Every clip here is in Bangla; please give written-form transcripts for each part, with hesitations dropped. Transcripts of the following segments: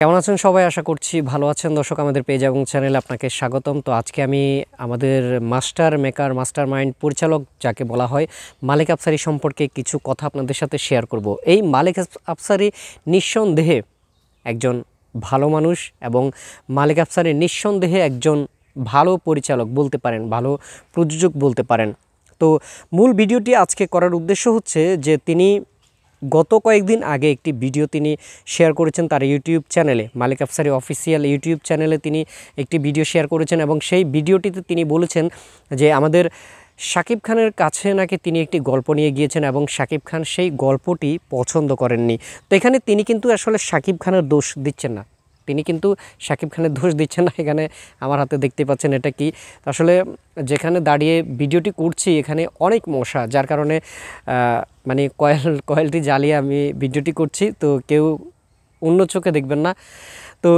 কেমন আছেন সবাই? আশা করছি ভালো আছেন। দর্শক, আমাদের পেজ এবং চ্যানেলে আপনাকে স্বাগতম। তো আজকে আমি আমাদের মাস্টার মেকার, মাস্টার মাইন্ড, পরিচালক যাকে বলা হয়, মালিক আফসারী সম্পর্কে কিছু কথা আপনাদের সাথে শেয়ার করব। এই মালিক আফসারী নিঃসন্দেহে একজন ভালো মানুষ এবং মালিক আফসারী নিঃসন্দেহে একজন ভালো পরিচালক বলতে পারেন, ভালো প্রযোজক বলতে পারেন। তো মূল ভিডিওটি আজকে করার উদ্দেশ্য হচ্ছে যে তিনি গত কয়েকদিন আগে একটি ভিডিও তিনি শেয়ার করেছেন তার ইউটিউব চ্যানেলে, মালিক আফসারী অফিসিয়াল ইউটিউব চ্যানেলে তিনি একটি ভিডিও শেয়ার করেছেন এবং সেই ভিডিওটিতে তিনি বলেছেন যে আমাদের শাকিব খানের কাছে নাকি তিনি একটি গল্প নিয়ে গিয়েছেন এবং শাকিব খান সেই গল্পটি পছন্দ করেননি। তো এখানে তিনি কিন্তু আসলে শাকিব খানের দোষ দিচ্ছেন না, তিনি কিন্তু শাকিব খানের দোষ দিচ্ছেন না। এখানে আমার হাতে দেখতে পাচ্ছেন এটা কি, আসলে যেখানে দাঁড়িয়ে ভিডিওটি করছি এখানে অনেক মশা, যার কারণে মানে কয়েলটি জ্বালিয়ে আমি ভিডিওটি করছি। তো কেউ অন্য চোখে দেখবেন না। তো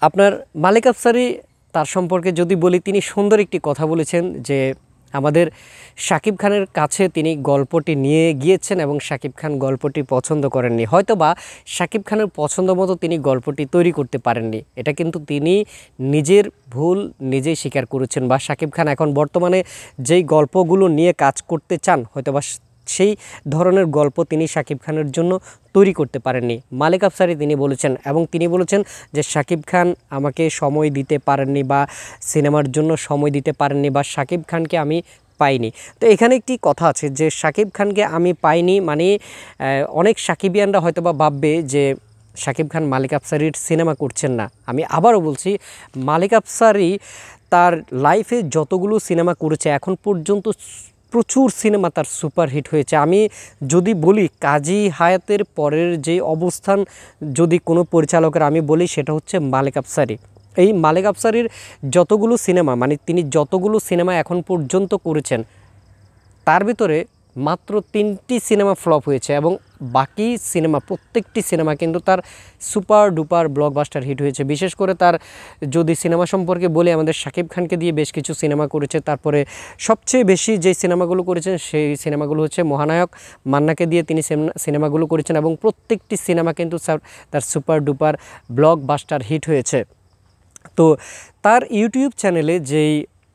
আপনার মালিক আফসারী তার সম্পর্কে যদি বলি, তিনি সুন্দর একটি কথা বলেছেন যে আমাদের শাকিব খানের কাছে তিনি গল্পটি নিয়ে গিয়েছেন এবং শাকিব খান গল্পটি পছন্দ করেননি। হয়তো বা শাকিব খানের পছন্দ মতো তিনি গল্পটি তৈরি করতে পারেননি, এটা কিন্তু তিনি নিজের ভুল নিজেই স্বীকার করেছেন। বা শাকিব খান এখন বর্তমানে যেই গল্পগুলো নিয়ে কাজ করতে চান, হয়তো বা সেই ধরনের গল্প তিনি শাকিব খানের জন্য তৈরি করতে পারেননি। মালিক আফসারী তিনি বলেছেন এবং তিনি বলেছেন যে শাকিব খান আমাকে সময় দিতে পারেননি বা সিনেমার জন্য সময় দিতে পারেননি বা শাকিব খানকে আমি পাইনি। তো এখানে একটি কথা আছে যে শাকিব খানকে আমি পাইনি মানে অনেক সাকিবিয়ানরা হয়তো বা ভাববে যে শাকিব খান মালিক আফসারীর সিনেমা করছেন না। আমি আবারও বলছি, মালিক আফসারী তার লাইফে যতগুলো সিনেমা করেছে এখন পর্যন্ত প্রচুর সিনেমা তার সুপারহিট হয়েছে। আমি যদি বলি কাজী হায়াতের পরের যে অবস্থান যদি কোনো পরিচালকের আমি বলি, সেটা হচ্ছে মালিক আফসারী। এই মালিক আফসারীর যতগুলো সিনেমা, মানে তিনি যতগুলো সিনেমা এখন পর্যন্ত করেছেন তার ভিতরে মাত্র 3টি সিনেমা ফ্লপ হয়েছে এবং বাকি সিনেমা প্রত্যেকটি সিনেমা কিন্তু তার সুপার ডুপার ব্লকবাস্টার হিট হয়েছে। বিশেষ করে তার যদি সিনেমা সম্পর্কে বলি, আমাদের শাকিব খানকে দিয়ে বেশ কিছু সিনেমা করেছে। তারপরে সবচেয়ে বেশি যে সিনেমাগুলো করেছেন সেই সিনেমাগুলো হচ্ছে মহানায়ক, মান্নাকে দিয়ে তিনি সিনেমাগুলো করেছেন এবং প্রত্যেকটি সিনেমা কিন্তু তার সুপার ডুপার ব্লকবাস্টার হিট হয়েছে। তো তার ইউটিউব চ্যানেলে যেই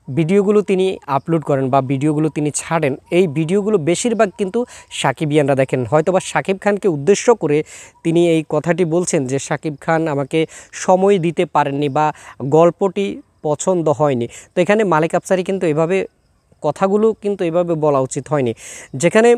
ভিডিওগুলো তিনি আপলোড করেন বা ভিডিওগুলো তিনি ছাড়েন, এই ভিডিওগুলো বেশিরভাগ কিন্তু সাকিবিয়ানরা দেখেন। হয়তোবা শাকিব খানকে উদ্দেশ্য করে তিনি এই কথাটি বলছেন যে শাকিব খান আমাকে সময় দিতে পারেননি বা গল্পটি পছন্দ হয়নি। তো এখানে মালিক আফসারী কিন্তু এভাবে কথাগুলো কিন্তু এভাবে বলা উচিত হয়নি। যেখানে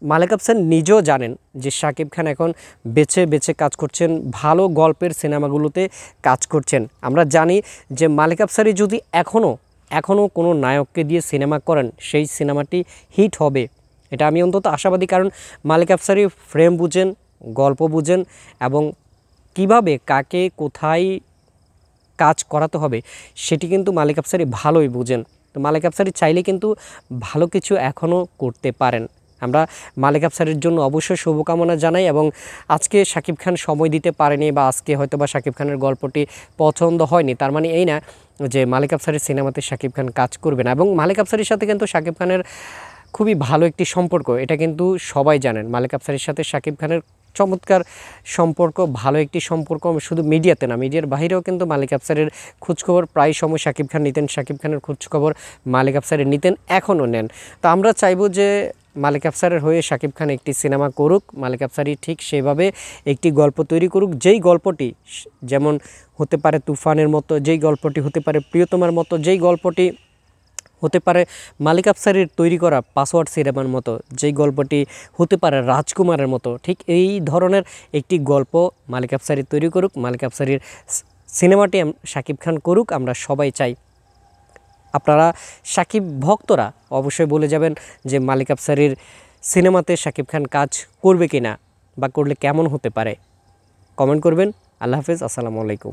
মালিক আফসারী নিজেও জানেন যে শাকিব খান এখন বেছে বেছে কাজ করছেন, ভালো গল্পের সিনেমাগুলোতে কাজ করছেন। আমরা জানি যে মালিক আফসারী যদি এখনও কোনো নায়ককে দিয়ে সিনেমা করেন, সেই সিনেমাটি হিট হবে, এটা আমি অন্তত আশাবাদী। কারণ মালিক আফসারী ফ্রেম বুঝেন, গল্প বুঝেন এবং কিভাবে কাকে কোথায় কাজ করাতে হবে সেটি কিন্তু মালিক আফসারী ভালোই বুঝেন। তো মালিক আফসারী চাইলে কিন্তু ভালো কিছু এখনও করতে পারেন। আমরা মালিক আফসারীর জন্য অবশ্যই শুভকামনা জানাই এবং আজকে শাকিব খান সময় দিতে পারেনি বা আজকে হয়তো বা শাকিব খানের গল্পটি পছন্দ হয়নি, তার মানে এই না যে মালিক আফসারীর সিনেমাতে শাকিব খান কাজ করবে না। এবং মালিক আফসারীর সাথে কিন্তু শাকিব খানের খুবই ভালো একটি সম্পর্ক, এটা কিন্তু সবাই জানেন। মালিক আফসারীর সাথে শাকিব খানের চমৎকার সম্পর্ক, ভালো একটি সম্পর্ক। শুধু মিডিয়াতে না, মিডিয়ার বাইরেও কিন্তু মালিক আফসারের খোঁজখবর প্রায় সময় শাকিব খান নিতেন, শাকিব খানের খোঁজখবর মালিক আফসারের নিতেন, এখনও নেন। তো আমরা চাইবো যে মালিক আফসারের হয়ে শাকিব খান একটি সিনেমা করুক, মালিক আফসারী ঠিক সেভাবে একটি গল্প তৈরি করুক, যেই গল্পটি যেমন হতে পারে তুফানের মতো, যেই গল্পটি হতে পারে প্রিয়তমার মতো, যেই গল্পটি হতে পারে মালিক আফসারীর তৈরি করা পাসওয়ার্ড সিনেমার মতো, যেই গল্পটি হতে পারে রাজকুমারের মতো, ঠিক এই ধরনের একটি গল্প মালিক আফসারী তৈরি করুক, মালিক আফসারীর সিনেমাটি শাকিব খান করুক, আমরা সবাই চাই। আপনারা শাকিব ভক্তরা অবশ্যই বলে যাবেন যে মালিক আফসারীর সিনেমাতে শাকিব খান কাজ করবে কি না বা করলে কেমন হতে পারে, কমেন্ট করবেন। আল্লাহ হাফেজ, আসসালামু আলাইকুম।